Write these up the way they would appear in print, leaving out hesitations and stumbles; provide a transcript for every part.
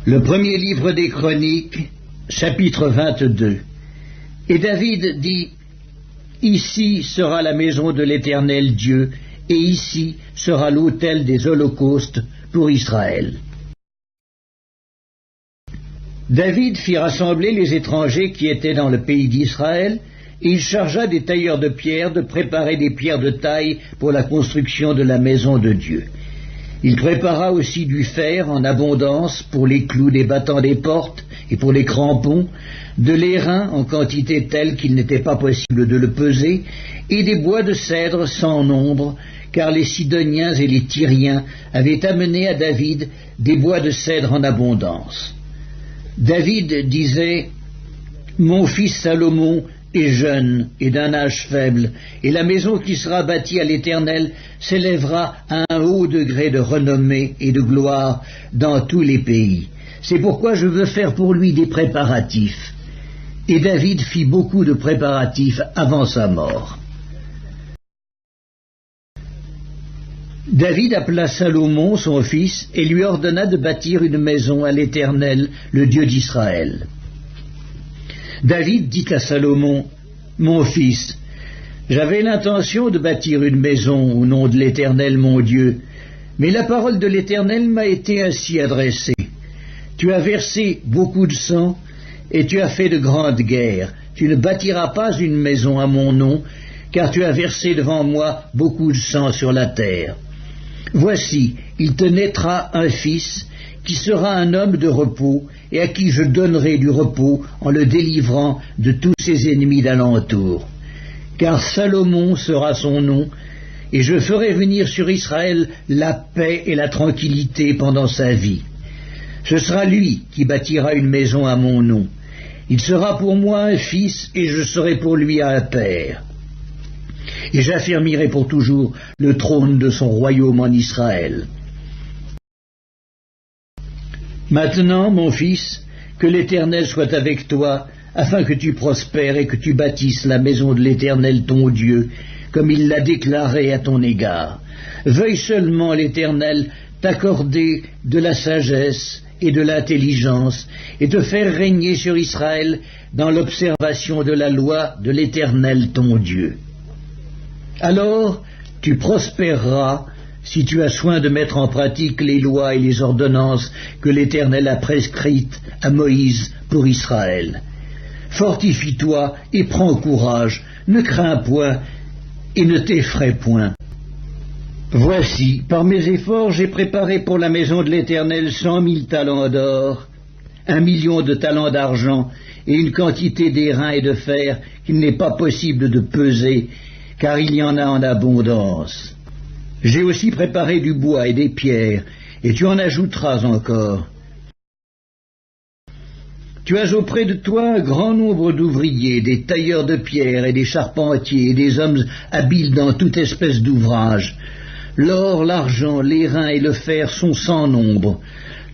Le premier livre des Chroniques, chapitre 22. Et David dit, « Ici sera la maison de l'Éternel Dieu, et ici sera l'autel des holocaustes pour Israël. » David fit rassembler les étrangers qui étaient dans le pays d'Israël, et il chargea des tailleurs de pierre de préparer des pierres de taille pour la construction de la maison de Dieu. Il prépara aussi du fer en abondance pour les clous des battants des portes et pour les crampons, de l'airain en quantité telle qu'il n'était pas possible de le peser, et des bois de cèdre sans nombre, car les Sidoniens et les Tyriens avaient amené à David des bois de cèdre en abondance. David disait, « Mon fils Salomon est jeune et d'un âge faible, et la maison qui sera bâtie à l'Éternel s'élèvera à un haut degré de renommée et de gloire dans tous les pays. C'est pourquoi je veux faire pour lui des préparatifs. » Et David fit beaucoup de préparatifs avant sa mort. David appela Salomon, son fils, et lui ordonna de bâtir une maison à l'Éternel, le Dieu d'Israël. David dit à Salomon, « Mon fils, j'avais l'intention de bâtir une maison au nom de l'Éternel mon Dieu, mais la parole de l'Éternel m'a été ainsi adressée. Tu as versé beaucoup de sang, et tu as fait de grandes guerres. Tu ne bâtiras pas une maison à mon nom, car tu as versé devant moi beaucoup de sang sur la terre. Voici, il te naîtra un fils, qui sera un homme de repos, et à qui je donnerai du repos en le délivrant de tous ses ennemis d'alentour. Car Salomon sera son nom, et je ferai venir sur Israël la paix et la tranquillité pendant sa vie. Ce sera lui qui bâtira une maison à mon nom. Il sera pour moi un fils, et je serai pour lui un père. Et j'affermirai pour toujours le trône de son royaume en Israël. Maintenant, mon fils, que l'Éternel soit avec toi, afin que tu prospères et que tu bâtisses la maison de l'Éternel ton Dieu, comme il l'a déclaré à ton égard. Veuille seulement l'Éternel t'accorder de la sagesse et de l'intelligence, et te faire régner sur Israël dans l'observation de la loi de l'Éternel ton Dieu. Alors tu prospéreras si tu as soin de mettre en pratique les lois et les ordonnances que l'Éternel a prescrites à Moïse pour Israël. Fortifie-toi et prends courage, ne crains point et ne t'effraie point. Voici, par mes efforts, j'ai préparé pour la maison de l'Éternel 100 000 talents d'or, 1 million de talents d'argent et une quantité d'airain et de fer qu'il n'est pas possible de peser, car il y en a en abondance. J'ai aussi préparé du bois et des pierres, et tu en ajouteras encore. Tu as auprès de toi un grand nombre d'ouvriers, des tailleurs de pierre et des charpentiers, et des hommes habiles dans toute espèce d'ouvrage. L'or, l'argent, l'airain et le fer sont sans nombre.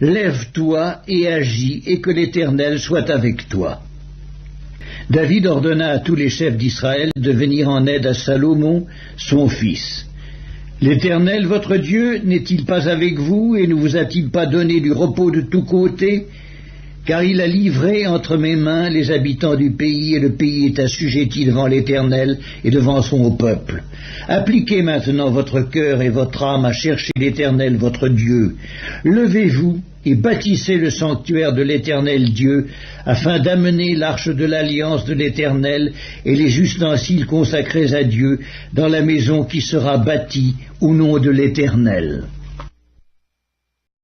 Lève-toi et agis, et que l'Éternel soit avec toi. » David ordonna à tous les chefs d'Israël de venir en aide à Salomon, son fils. « L'Éternel, votre Dieu, n'est-il pas avec vous, et ne vous a-t-il pas donné du repos de tous côtés ? Car il a livré entre mes mains les habitants du pays, et le pays est assujetti devant l'Éternel et devant son peuple. Appliquez maintenant votre cœur et votre âme à chercher l'Éternel votre Dieu. Levez-vous et bâtissez le sanctuaire de l'Éternel Dieu, afin d'amener l'arche de l'alliance de l'Éternel et les ustensiles consacrés à Dieu dans la maison qui sera bâtie au nom de l'Éternel. »